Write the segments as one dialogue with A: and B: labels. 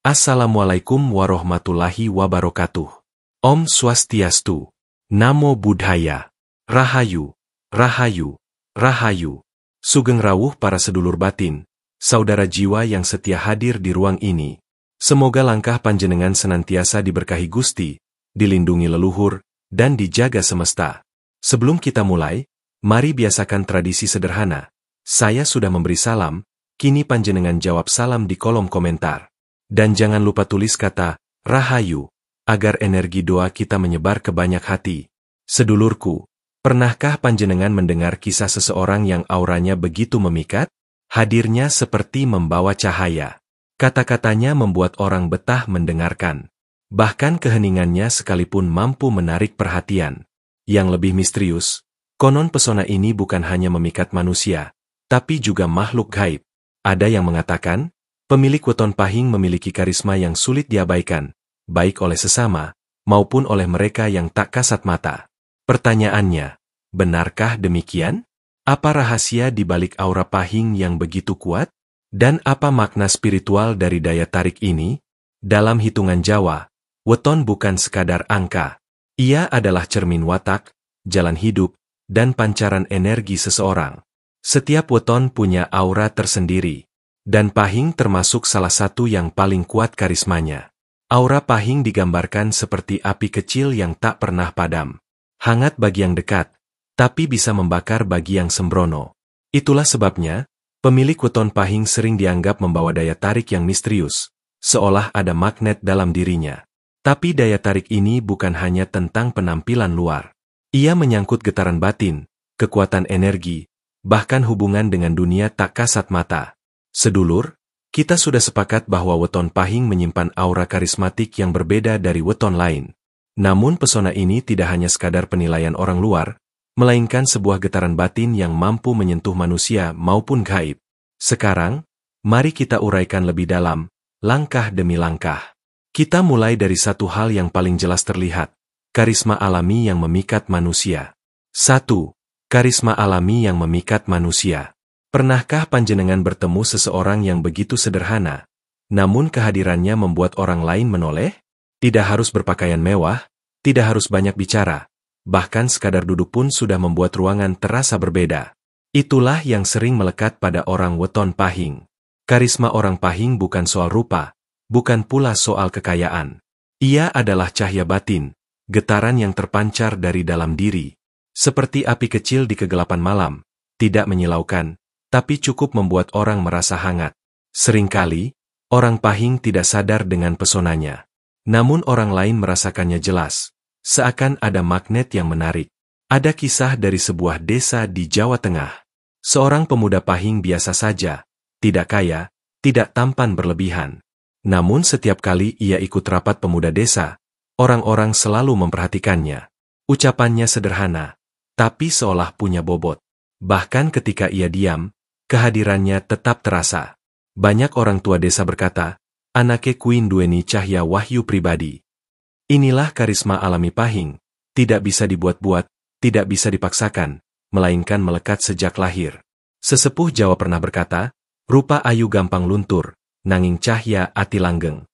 A: Assalamualaikum warahmatullahi wabarakatuh. Om Swastiastu. Namo Buddhaya. Rahayu, Rahayu, Rahayu. Sugeng rawuh para sedulur batin, saudara jiwa yang setia hadir di ruang ini. Semoga langkah panjenengan senantiasa diberkahi Gusti, dilindungi leluhur, dan dijaga semesta. Sebelum kita mulai, mari biasakan tradisi sederhana. Saya sudah memberi salam, kini panjenengan jawab salam di kolom komentar. Dan jangan lupa tulis kata, Rahayu, agar energi doa kita menyebar ke banyak hati. Sedulurku, pernahkah panjenengan mendengar kisah seseorang yang auranya begitu memikat? Hadirnya seperti membawa cahaya. Kata-katanya membuat orang betah mendengarkan. Bahkan keheningannya sekalipun mampu menarik perhatian. Yang lebih misterius, konon pesona ini bukan hanya memikat manusia, tapi juga makhluk gaib. Ada yang mengatakan, pemilik weton pahing memiliki karisma yang sulit diabaikan, baik oleh sesama, maupun oleh mereka yang tak kasat mata. Pertanyaannya, benarkah demikian? Apa rahasia di balik aura pahing yang begitu kuat? Dan apa makna spiritual dari daya tarik ini? Dalam hitungan Jawa, weton bukan sekadar angka. Ia adalah cermin watak, jalan hidup, dan pancaran energi seseorang. Setiap weton punya aura tersendiri. Dan pahing termasuk salah satu yang paling kuat karismanya. Aura pahing digambarkan seperti api kecil yang tak pernah padam. Hangat bagi yang dekat, tapi bisa membakar bagi yang sembrono. Itulah sebabnya, pemilik weton pahing sering dianggap membawa daya tarik yang misterius, seolah ada magnet dalam dirinya. Tapi daya tarik ini bukan hanya tentang penampilan luar. Ia menyangkut getaran batin, kekuatan energi, bahkan hubungan dengan dunia tak kasat mata. Sedulur, kita sudah sepakat bahwa weton pahing menyimpan aura karismatik yang berbeda dari weton lain. Namun pesona ini tidak hanya sekadar penilaian orang luar, melainkan sebuah getaran batin yang mampu menyentuh manusia maupun gaib. Sekarang, mari kita uraikan lebih dalam, langkah demi langkah. Kita mulai dari satu hal yang paling jelas terlihat, karisma alami yang memikat manusia. 1. Karisma alami yang memikat manusia. Pernahkah panjenengan bertemu seseorang yang begitu sederhana, namun kehadirannya membuat orang lain menoleh? Tidak harus berpakaian mewah, tidak harus banyak bicara, bahkan sekadar duduk pun sudah membuat ruangan terasa berbeda. Itulah yang sering melekat pada orang weton pahing. Karisma orang pahing bukan soal rupa, bukan pula soal kekayaan. Ia adalah cahaya batin, getaran yang terpancar dari dalam diri. Seperti api kecil di kegelapan malam, tidak menyilaukan, tapi cukup membuat orang merasa hangat. Seringkali, orang pahing tidak sadar dengan pesonanya. Namun orang lain merasakannya jelas, seakan ada magnet yang menarik. Ada kisah dari sebuah desa di Jawa Tengah. Seorang pemuda pahing biasa saja, tidak kaya, tidak tampan berlebihan. Namun setiap kali ia ikut rapat pemuda desa, orang-orang selalu memperhatikannya. Ucapannya sederhana, tapi seolah punya bobot. Bahkan ketika ia diam, kehadirannya tetap terasa. Banyak orang tua desa berkata, anake kuin duweni cahya wahyu pribadi. Inilah karisma alami pahing, tidak bisa dibuat-buat, tidak bisa dipaksakan, melainkan melekat sejak lahir. Sesepuh Jawa pernah berkata, rupa ayu gampang luntur, nanging cahya ati langgeng.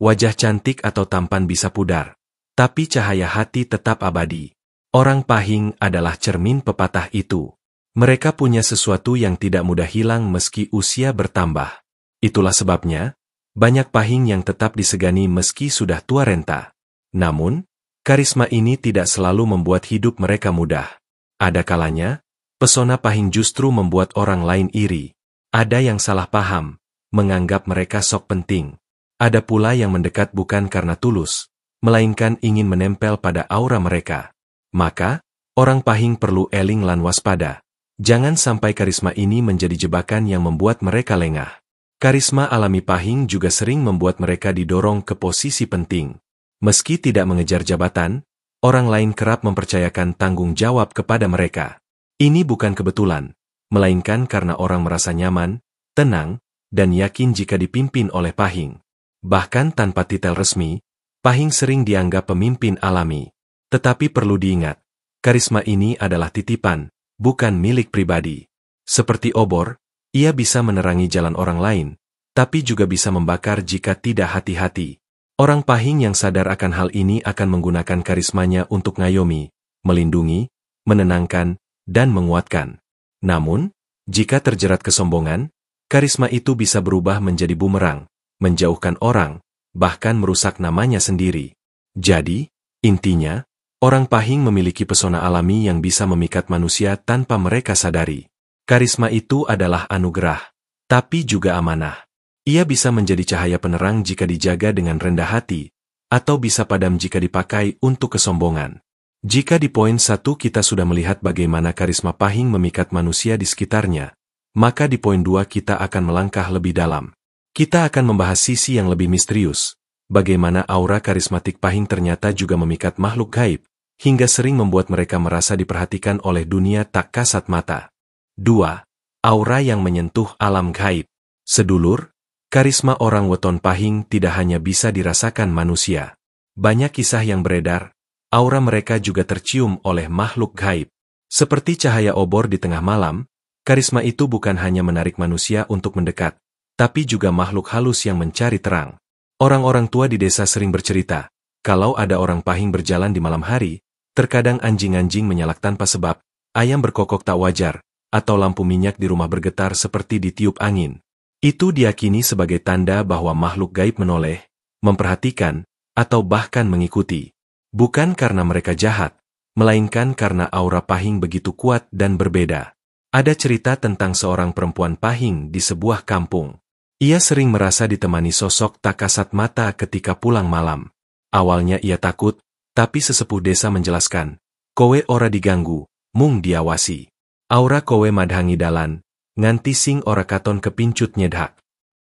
A: Wajah cantik atau tampan bisa pudar, tapi cahaya hati tetap abadi. Orang pahing adalah cermin pepatah itu. Mereka punya sesuatu yang tidak mudah hilang meski usia bertambah. Itulah sebabnya, banyak pahing yang tetap disegani meski sudah tua renta. Namun, karisma ini tidak selalu membuat hidup mereka mudah. Ada kalanya, pesona pahing justru membuat orang lain iri. Ada yang salah paham, menganggap mereka sok penting. Ada pula yang mendekat bukan karena tulus, melainkan ingin menempel pada aura mereka. Maka, orang pahing perlu eling lan waspada. Jangan sampai karisma ini menjadi jebakan yang membuat mereka lengah. Karisma alami pahing juga sering membuat mereka didorong ke posisi penting. Meski tidak mengejar jabatan, orang lain kerap mempercayakan tanggung jawab kepada mereka. Ini bukan kebetulan, melainkan karena orang merasa nyaman, tenang, dan yakin jika dipimpin oleh pahing. Bahkan tanpa titel resmi, pahing sering dianggap pemimpin alami. Tetapi perlu diingat, karisma ini adalah titipan, bukan milik pribadi. Seperti obor, ia bisa menerangi jalan orang lain, tapi juga bisa membakar jika tidak hati-hati. Orang Pahing yang sadar akan hal ini akan menggunakan karismanya untuk ngayomi, melindungi, menenangkan, dan menguatkan. Namun, jika terjerat kesombongan, karisma itu bisa berubah menjadi bumerang, menjauhkan orang, bahkan merusak namanya sendiri. Jadi, intinya, orang Pahing memiliki pesona alami yang bisa memikat manusia tanpa mereka sadari. Karisma itu adalah anugerah, tapi juga amanah. Ia bisa menjadi cahaya penerang jika dijaga dengan rendah hati, atau bisa padam jika dipakai untuk kesombongan. Jika di poin 1 kita sudah melihat bagaimana karisma Pahing memikat manusia di sekitarnya, maka di poin 2 kita akan melangkah lebih dalam. Kita akan membahas sisi yang lebih misterius, bagaimana aura karismatik Pahing ternyata juga memikat makhluk gaib, hingga sering membuat mereka merasa diperhatikan oleh dunia tak kasat mata. 2. Aura yang menyentuh alam gaib. Sedulur, karisma orang weton Pahing tidak hanya bisa dirasakan manusia. Banyak kisah yang beredar, aura mereka juga tercium oleh makhluk gaib. Seperti cahaya obor di tengah malam, karisma itu bukan hanya menarik manusia untuk mendekat, tapi juga makhluk halus yang mencari terang. Orang-orang tua di desa sering bercerita, kalau ada orang Pahing berjalan di malam hari, terkadang anjing-anjing menyalak tanpa sebab, ayam berkokok tak wajar, atau lampu minyak di rumah bergetar seperti ditiup angin. Itu diyakini sebagai tanda bahwa makhluk gaib menoleh, memperhatikan, atau bahkan mengikuti. Bukan karena mereka jahat, melainkan karena aura Pahing begitu kuat dan berbeda. Ada cerita tentang seorang perempuan Pahing di sebuah kampung. Ia sering merasa ditemani sosok tak kasat mata ketika pulang malam. Awalnya ia takut, tapi sesepuh desa menjelaskan, "Kowe ora diganggu, mung diawasi. Aura kowe madhangi dalan, nganti sing ora katon kepincut nyedhak.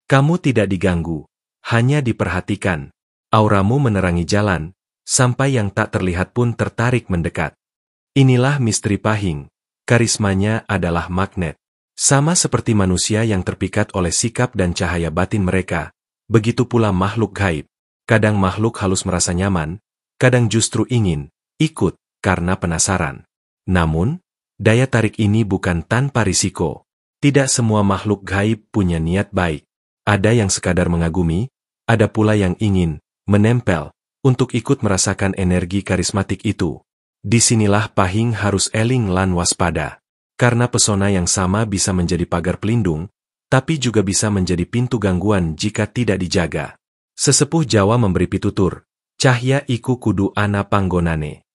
A: Kamu tidak diganggu, hanya diperhatikan. Auramu menerangi jalan, sampai yang tak terlihat pun tertarik mendekat." Inilah misteri Pahing. Karismanya adalah magnet. Sama seperti manusia yang terpikat oleh sikap dan cahaya batin mereka, begitu pula makhluk gaib. Kadang makhluk halus merasa nyaman, kadang justru ingin ikut karena penasaran. Namun, daya tarik ini bukan tanpa risiko. Tidak semua makhluk gaib punya niat baik. Ada yang sekadar mengagumi, ada pula yang ingin menempel untuk ikut merasakan energi karismatik itu. Disinilah Pahing harus eling lan waspada. Karena pesona yang sama bisa menjadi pagar pelindung, tapi juga bisa menjadi pintu gangguan jika tidak dijaga. Sesepuh Jawa memberi pitutur, "Cahya iku kudu ana panggonane."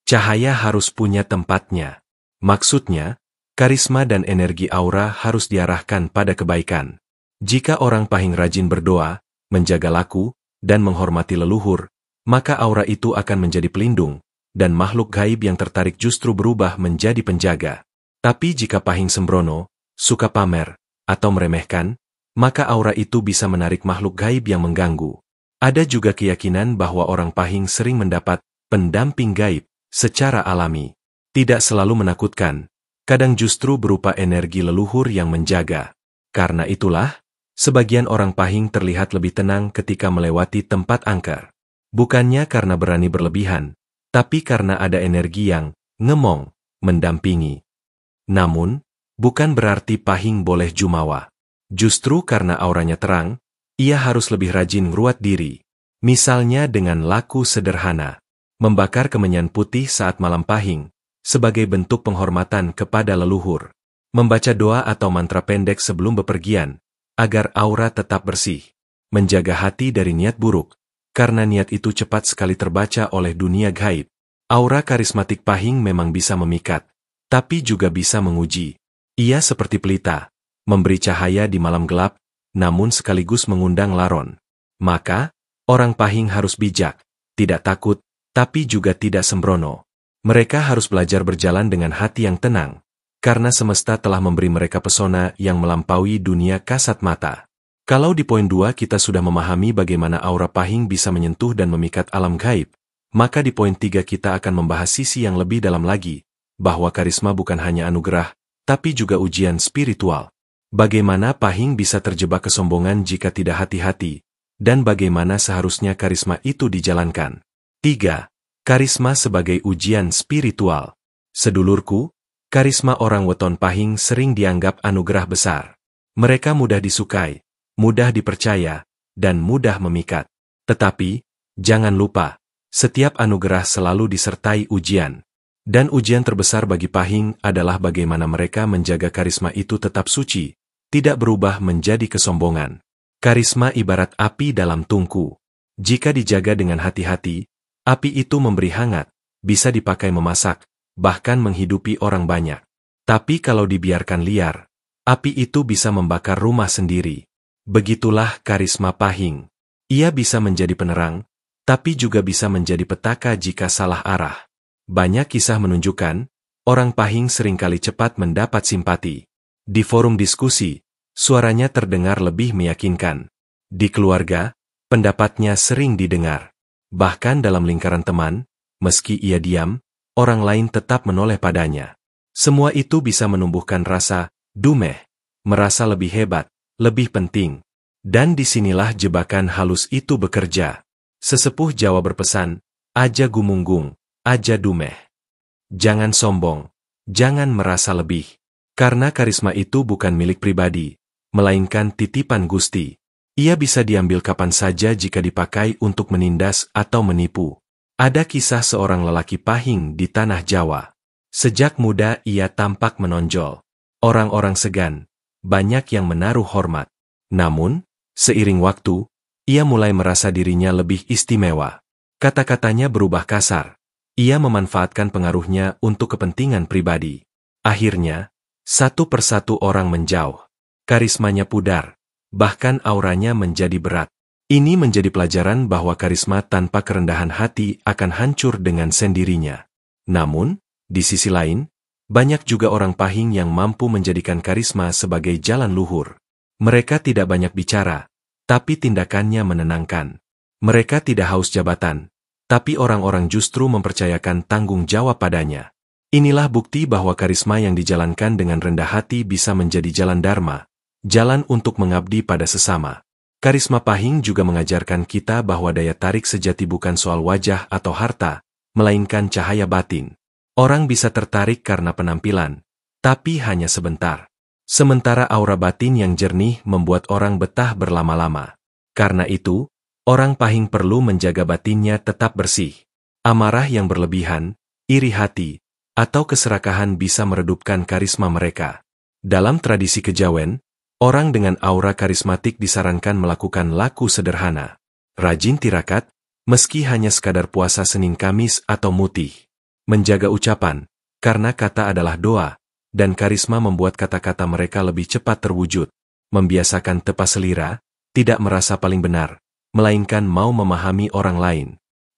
A: Cahaya harus punya tempatnya. Maksudnya, karisma dan energi aura harus diarahkan pada kebaikan. Jika orang Pahing rajin berdoa, menjaga laku, dan menghormati leluhur, maka aura itu akan menjadi pelindung, dan makhluk gaib yang tertarik justru berubah menjadi penjaga. Tapi jika Pahing sembrono, suka pamer, atau meremehkan, maka aura itu bisa menarik makhluk gaib yang mengganggu. Ada juga keyakinan bahwa orang Pahing sering mendapat pendamping gaib secara alami. Tidak selalu menakutkan, kadang justru berupa energi leluhur yang menjaga. Karena itulah, sebagian orang Pahing terlihat lebih tenang ketika melewati tempat angker. Bukannya karena berani berlebihan, tapi karena ada energi yang ngemong, mendampingi. Namun, bukan berarti Pahing boleh jumawa. Justru karena auranya terang, ia harus lebih rajin meruat diri. Misalnya dengan laku sederhana, membakar kemenyan putih saat malam Pahing, sebagai bentuk penghormatan kepada leluhur. Membaca doa atau mantra pendek sebelum bepergian, agar aura tetap bersih. Menjaga hati dari niat buruk, karena niat itu cepat sekali terbaca oleh dunia gaib. Aura karismatik Pahing memang bisa memikat, tapi juga bisa menguji. Ia seperti pelita, memberi cahaya di malam gelap, namun sekaligus mengundang laron. Maka, orang Pahing harus bijak, tidak takut, tapi juga tidak sembrono. Mereka harus belajar berjalan dengan hati yang tenang, karena semesta telah memberi mereka pesona yang melampaui dunia kasat mata. Kalau di poin 2 kita sudah memahami bagaimana aura Pahing bisa menyentuh dan memikat alam gaib, maka di poin 3 kita akan membahas sisi yang lebih dalam lagi, bahwa karisma bukan hanya anugerah, tapi juga ujian spiritual. Bagaimana Pahing bisa terjebak kesombongan jika tidak hati-hati, dan bagaimana seharusnya karisma itu dijalankan. 3. Karisma sebagai ujian spiritual. Sedulurku, karisma orang weton Pahing sering dianggap anugerah besar. Mereka mudah disukai, mudah dipercaya, dan mudah memikat. Tetapi, jangan lupa, setiap anugerah selalu disertai ujian. Dan ujian terbesar bagi Pahing adalah bagaimana mereka menjaga karisma itu tetap suci, tidak berubah menjadi kesombongan. Karisma ibarat api dalam tungku. Jika dijaga dengan hati-hati, api itu memberi hangat, bisa dipakai memasak, bahkan menghidupi orang banyak. Tapi kalau dibiarkan liar, api itu bisa membakar rumah sendiri. Begitulah karisma Pahing. Ia bisa menjadi penerang, tapi juga bisa menjadi petaka jika salah arah. Banyak kisah menunjukkan, orang Pahing seringkali cepat mendapat simpati. Di forum diskusi, suaranya terdengar lebih meyakinkan. Di keluarga, pendapatnya sering didengar. Bahkan dalam lingkaran teman, meski ia diam, orang lain tetap menoleh padanya. Semua itu bisa menumbuhkan rasa dumeh, merasa lebih hebat, lebih penting. Dan disinilah jebakan halus itu bekerja. Sesepuh Jawa berpesan, aja gumunggung, aja dumeh. Jangan sombong, jangan merasa lebih. Karena karisma itu bukan milik pribadi, melainkan titipan Gusti. Ia bisa diambil kapan saja jika dipakai untuk menindas atau menipu. Ada kisah seorang lelaki Pahing di tanah Jawa. Sejak muda ia tampak menonjol. Orang-orang segan, banyak yang menaruh hormat. Namun, seiring waktu, ia mulai merasa dirinya lebih istimewa. Kata-katanya berubah kasar. Ia memanfaatkan pengaruhnya untuk kepentingan pribadi. Akhirnya, satu persatu orang menjauh. Karismanya pudar, bahkan auranya menjadi berat. Ini menjadi pelajaran bahwa karisma tanpa kerendahan hati akan hancur dengan sendirinya. Namun, di sisi lain, banyak juga orang Pahing yang mampu menjadikan karisma sebagai jalan luhur. Mereka tidak banyak bicara, tapi tindakannya menenangkan. Mereka tidak haus jabatan, tapi orang-orang justru mempercayakan tanggung jawab padanya. Inilah bukti bahwa karisma yang dijalankan dengan rendah hati bisa menjadi jalan dharma, jalan untuk mengabdi pada sesama. Karisma Pahing juga mengajarkan kita bahwa daya tarik sejati bukan soal wajah atau harta, melainkan cahaya batin. Orang bisa tertarik karena penampilan, tapi hanya sebentar. Sementara aura batin yang jernih membuat orang betah berlama-lama. Karena itu, orang Pahing perlu menjaga batinnya tetap bersih. Amarah yang berlebihan, iri hati, atau keserakahan bisa meredupkan karisma mereka. Dalam tradisi kejawen, orang dengan aura karismatik disarankan melakukan laku sederhana. Rajin tirakat, meski hanya sekadar puasa Senin Kamis atau mutih. Menjaga ucapan, karena kata adalah doa, dan karisma membuat kata-kata mereka lebih cepat terwujud. Membiasakan tepas selira, tidak merasa paling benar, melainkan mau memahami orang lain.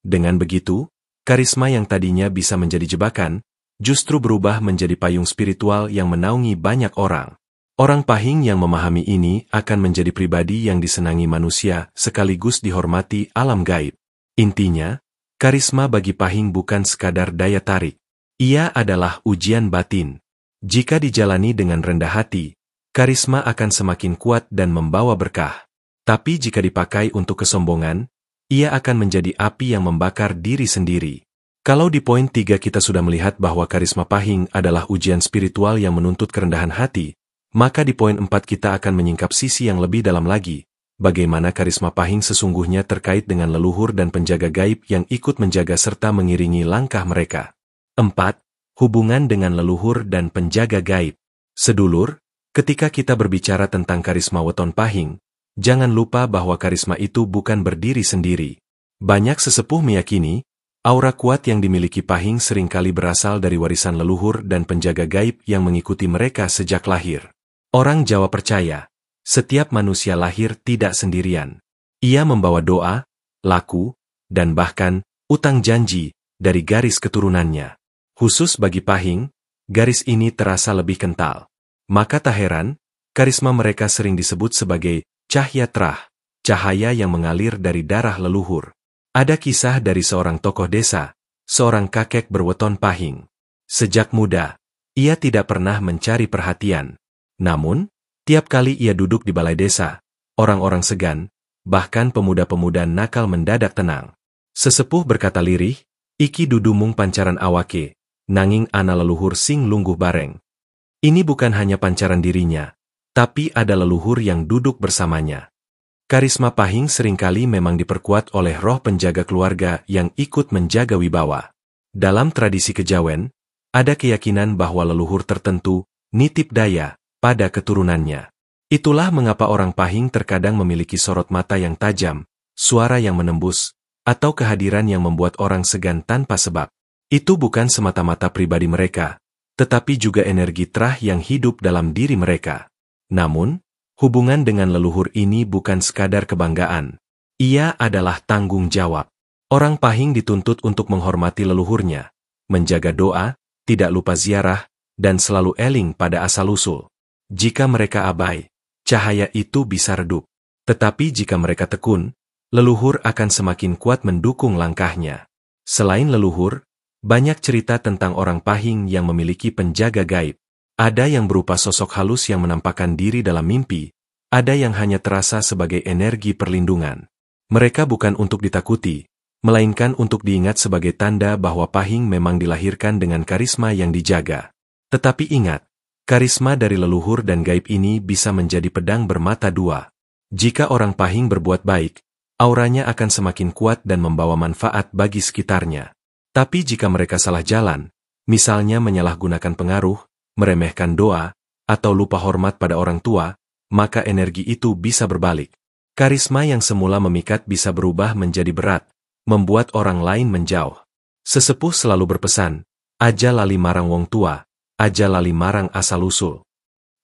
A: Dengan begitu, karisma yang tadinya bisa menjadi jebakan, justru berubah menjadi payung spiritual yang menaungi banyak orang. Orang Pahing yang memahami ini akan menjadi pribadi yang disenangi manusia sekaligus dihormati alam gaib. Intinya, karisma bagi Pahing bukan sekadar daya tarik. Ia adalah ujian batin. Jika dijalani dengan rendah hati, karisma akan semakin kuat dan membawa berkah. Tapi jika dipakai untuk kesombongan, ia akan menjadi api yang membakar diri sendiri. Kalau di poin 3 kita sudah melihat bahwa karisma Pahing adalah ujian spiritual yang menuntut kerendahan hati, maka di poin 4 kita akan menyingkap sisi yang lebih dalam lagi, bagaimana karisma Pahing sesungguhnya terkait dengan leluhur dan penjaga gaib yang ikut menjaga serta mengiringi langkah mereka. 4. Hubungan dengan leluhur dan penjaga gaib. Sedulur, ketika kita berbicara tentang karisma weton Pahing, jangan lupa bahwa karisma itu bukan berdiri sendiri. Banyak sesepuh meyakini, aura kuat yang dimiliki Pahing seringkali berasal dari warisan leluhur dan penjaga gaib yang mengikuti mereka sejak lahir. Orang Jawa percaya, setiap manusia lahir tidak sendirian. Ia membawa doa, laku, dan bahkan utang janji dari garis keturunannya. Khusus bagi Pahing, garis ini terasa lebih kental. Maka tak heran, karisma mereka sering disebut sebagai cahya terah, cahaya yang mengalir dari darah leluhur. Ada kisah dari seorang tokoh desa, seorang kakek berweton Pahing. Sejak muda, ia tidak pernah mencari perhatian. Namun, tiap kali ia duduk di balai desa, orang-orang segan, bahkan pemuda-pemuda nakal mendadak tenang. Sesepuh berkata lirih, "Iki dudumung pancaran awake, nanging ana leluhur sing lungguh bareng." Ini bukan hanya pancaran dirinya, tapi ada leluhur yang duduk bersamanya. Karisma Pahing seringkali memang diperkuat oleh roh penjaga keluarga yang ikut menjaga wibawa. Dalam tradisi kejawen, ada keyakinan bahwa leluhur tertentu nitip daya pada keturunannya. Itulah mengapa orang Pahing terkadang memiliki sorot mata yang tajam, suara yang menembus, atau kehadiran yang membuat orang segan tanpa sebab. Itu bukan semata-mata pribadi mereka, tetapi juga energi terah yang hidup dalam diri mereka. Namun, hubungan dengan leluhur ini bukan sekadar kebanggaan. Ia adalah tanggung jawab. Orang Pahing dituntut untuk menghormati leluhurnya, menjaga doa, tidak lupa ziarah, dan selalu eling pada asal-usul. Jika mereka abai, cahaya itu bisa redup. Tetapi jika mereka tekun, leluhur akan semakin kuat mendukung langkahnya. Selain leluhur, banyak cerita tentang orang Pahing yang memiliki penjaga gaib. Ada yang berupa sosok halus yang menampakkan diri dalam mimpi, ada yang hanya terasa sebagai energi perlindungan. Mereka bukan untuk ditakuti, melainkan untuk diingat sebagai tanda bahwa Pahing memang dilahirkan dengan karisma yang dijaga. Tetapi ingat, karisma dari leluhur dan gaib ini bisa menjadi pedang bermata dua. Jika orang Pahing berbuat baik, auranya akan semakin kuat dan membawa manfaat bagi sekitarnya. Tapi jika mereka salah jalan, misalnya menyalahgunakan pengaruh, meremehkan doa, atau lupa hormat pada orang tua, maka energi itu bisa berbalik. Karisma yang semula memikat bisa berubah menjadi berat, membuat orang lain menjauh. Sesepuh selalu berpesan, aja lali marang wong tua, aja lali marang asal-usul.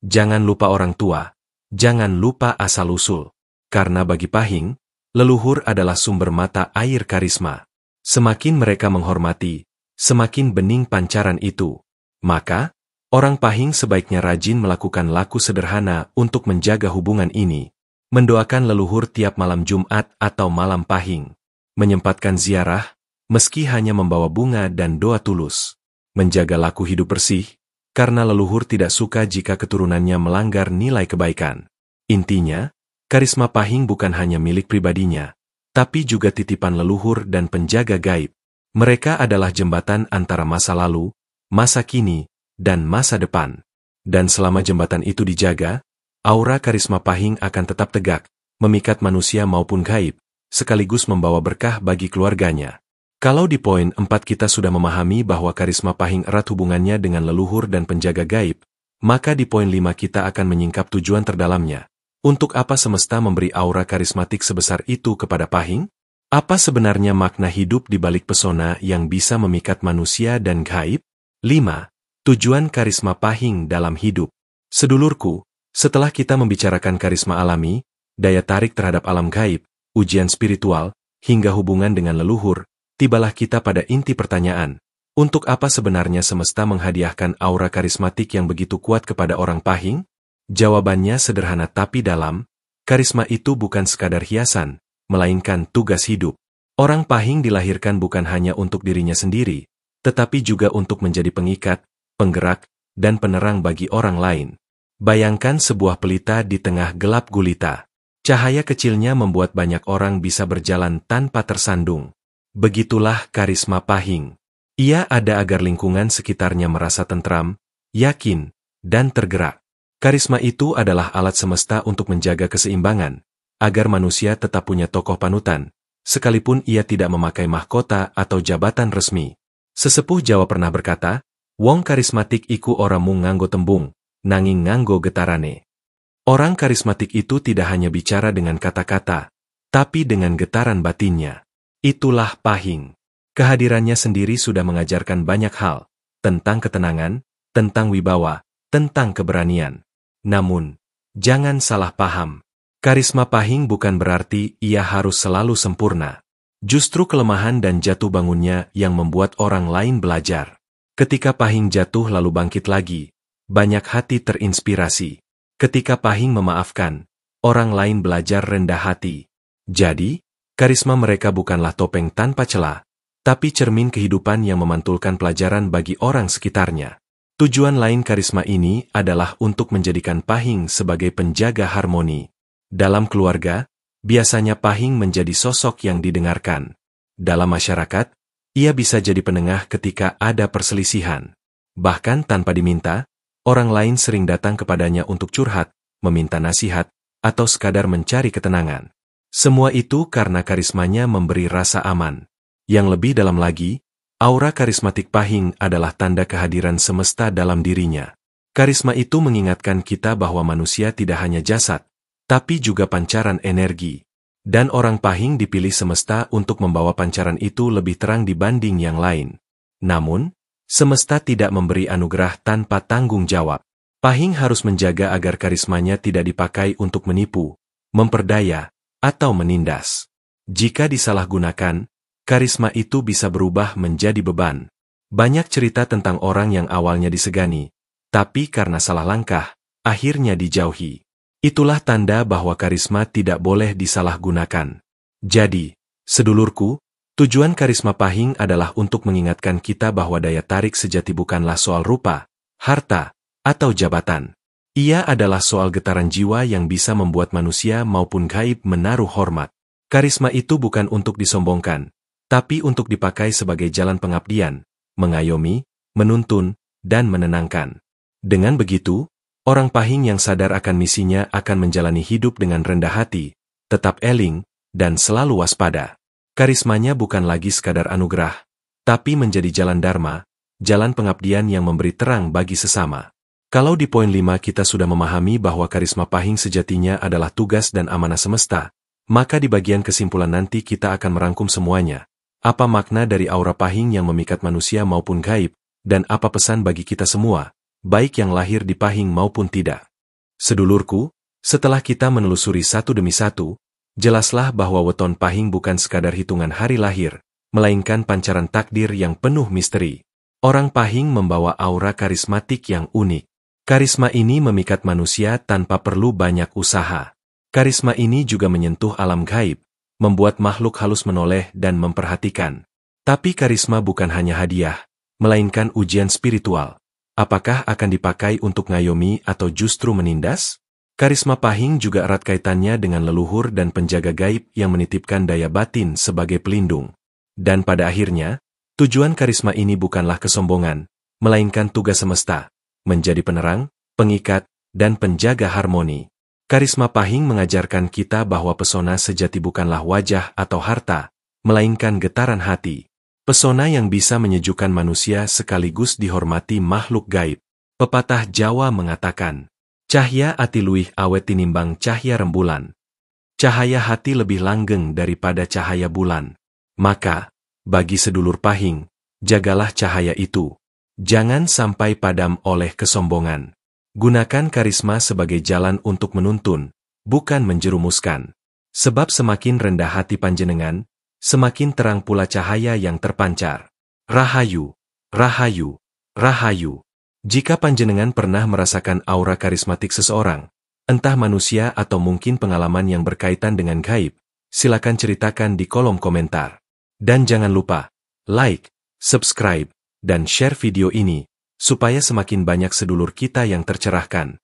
A: Jangan lupa orang tua, jangan lupa asal-usul. Karena bagi Pahing, leluhur adalah sumber mata air karisma. Semakin mereka menghormati, semakin bening pancaran itu. Maka, orang Pahing sebaiknya rajin melakukan laku sederhana untuk menjaga hubungan ini. Mendoakan leluhur tiap malam Jumat atau malam Pahing. Menyempatkan ziarah, meski hanya membawa bunga dan doa tulus. Menjaga laku hidup bersih, karena leluhur tidak suka jika keturunannya melanggar nilai kebaikan. Intinya, karisma Pahing bukan hanya milik pribadinya, tapi juga titipan leluhur dan penjaga gaib. Mereka adalah jembatan antara masa lalu, masa kini, dan masa depan. Dan selama jembatan itu dijaga, aura karisma Pahing akan tetap tegak, memikat manusia maupun gaib, sekaligus membawa berkah bagi keluarganya. Kalau di poin 4 kita sudah memahami bahwa karisma Pahing erat hubungannya dengan leluhur dan penjaga gaib, maka di poin 5 kita akan menyingkap tujuan terdalamnya. Untuk apa semesta memberi aura karismatik sebesar itu kepada Pahing? Apa sebenarnya makna hidup di balik pesona yang bisa memikat manusia dan gaib? 5. Tujuan karisma Pahing dalam hidup. Sedulurku, setelah kita membicarakan karisma alami, daya tarik terhadap alam gaib, ujian spiritual, hingga hubungan dengan leluhur, tibalah kita pada inti pertanyaan. Untuk apa sebenarnya semesta menghadiahkan aura karismatik yang begitu kuat kepada orang Pahing? Jawabannya sederhana tapi dalam, karisma itu bukan sekadar hiasan, melainkan tugas hidup. Orang Pahing dilahirkan bukan hanya untuk dirinya sendiri, tetapi juga untuk menjadi pengikat, penggerak, dan penerang bagi orang lain. Bayangkan sebuah pelita di tengah gelap gulita. Cahaya kecilnya membuat banyak orang bisa berjalan tanpa tersandung. Begitulah karisma Pahing. Ia ada agar lingkungan sekitarnya merasa tentram, yakin, dan tergerak. Karisma itu adalah alat semesta untuk menjaga keseimbangan, agar manusia tetap punya tokoh panutan, sekalipun ia tidak memakai mahkota atau jabatan resmi. Sesepuh Jawa pernah berkata, wong karismatik iku ora mung nganggo tembung, nanging nganggo getarane. Orang karismatik itu tidak hanya bicara dengan kata-kata, tapi dengan getaran batinnya. Itulah Pahing. Kehadirannya sendiri sudah mengajarkan banyak hal, tentang ketenangan, tentang wibawa, tentang keberanian. Namun, jangan salah paham. Karisma Pahing bukan berarti ia harus selalu sempurna. Justru kelemahan dan jatuh bangunnya yang membuat orang lain belajar. Ketika Pahing jatuh lalu bangkit lagi, banyak hati terinspirasi. Ketika Pahing memaafkan, orang lain belajar rendah hati. Jadi, karisma mereka bukanlah topeng tanpa celah, tapi cermin kehidupan yang memantulkan pelajaran bagi orang sekitarnya. Tujuan lain karisma ini adalah untuk menjadikan Pahing sebagai penjaga harmoni. Dalam keluarga, biasanya Pahing menjadi sosok yang didengarkan. Dalam masyarakat, ia bisa jadi penengah ketika ada perselisihan. Bahkan tanpa diminta, orang lain sering datang kepadanya untuk curhat, meminta nasihat, atau sekadar mencari ketenangan. Semua itu karena karismanya memberi rasa aman. Yang lebih dalam lagi, aura karismatik Pahing adalah tanda kehadiran semesta dalam dirinya. Karisma itu mengingatkan kita bahwa manusia tidak hanya jasad, tapi juga pancaran energi. Dan orang Pahing dipilih semesta untuk membawa pancaran itu lebih terang dibanding yang lain. Namun, semesta tidak memberi anugerah tanpa tanggung jawab. Pahing harus menjaga agar karismanya tidak dipakai untuk menipu, memperdaya, atau menindas. Jika disalahgunakan, karisma itu bisa berubah menjadi beban. Banyak cerita tentang orang yang awalnya disegani, tapi karena salah langkah, akhirnya dijauhi. Itulah tanda bahwa karisma tidak boleh disalahgunakan. Jadi, sedulurku, tujuan karisma Pahing adalah untuk mengingatkan kita bahwa daya tarik sejati bukanlah soal rupa, harta, atau jabatan. Ia adalah soal getaran jiwa yang bisa membuat manusia maupun gaib menaruh hormat. Karisma itu bukan untuk disombongkan, tapi untuk dipakai sebagai jalan pengabdian, mengayomi, menuntun, dan menenangkan. Dengan begitu, orang Pahing yang sadar akan misinya akan menjalani hidup dengan rendah hati, tetap eling, dan selalu waspada. Karismanya bukan lagi sekadar anugerah, tapi menjadi jalan dharma, jalan pengabdian yang memberi terang bagi sesama. Kalau di poin 5 kita sudah memahami bahwa karisma Pahing sejatinya adalah tugas dan amanah semesta, maka di bagian kesimpulan nanti kita akan merangkum semuanya. Apa makna dari aura Pahing yang memikat manusia maupun gaib, dan apa pesan bagi kita semua, baik yang lahir di Pahing maupun tidak. Sedulurku, setelah kita menelusuri satu demi satu, jelaslah bahwa weton Pahing bukan sekadar hitungan hari lahir, melainkan pancaran takdir yang penuh misteri. Orang Pahing membawa aura karismatik yang unik. Karisma ini memikat manusia tanpa perlu banyak usaha. Karisma ini juga menyentuh alam gaib, membuat makhluk halus menoleh dan memperhatikan. Tapi karisma bukan hanya hadiah, melainkan ujian spiritual. Apakah akan dipakai untuk ngayomi atau justru menindas? Karisma Pahing juga erat kaitannya dengan leluhur dan penjaga gaib yang menitipkan daya batin sebagai pelindung. Dan pada akhirnya, tujuan karisma ini bukanlah kesombongan, melainkan tugas semesta, menjadi penerang, pengikat, dan penjaga harmoni. Karisma Pahing mengajarkan kita bahwa pesona sejati bukanlah wajah atau harta, melainkan getaran hati. Pesona yang bisa menyejukkan manusia sekaligus dihormati makhluk gaib. Pepatah Jawa mengatakan, cahya ati luwih awet tinimbang cahya rembulan. Cahaya hati lebih langgeng daripada cahaya bulan. Maka, bagi sedulur Pahing, jagalah cahaya itu. Jangan sampai padam oleh kesombongan. Gunakan karisma sebagai jalan untuk menuntun, bukan menjerumuskan. Sebab semakin rendah hati panjenengan, semakin terang pula cahaya yang terpancar. Rahayu, rahayu, rahayu. Jika panjenengan pernah merasakan aura karismatik seseorang, entah manusia atau mungkin pengalaman yang berkaitan dengan gaib, silakan ceritakan di kolom komentar. Dan jangan lupa, like, subscribe, dan share video ini, supaya semakin banyak sedulur kita yang tercerahkan.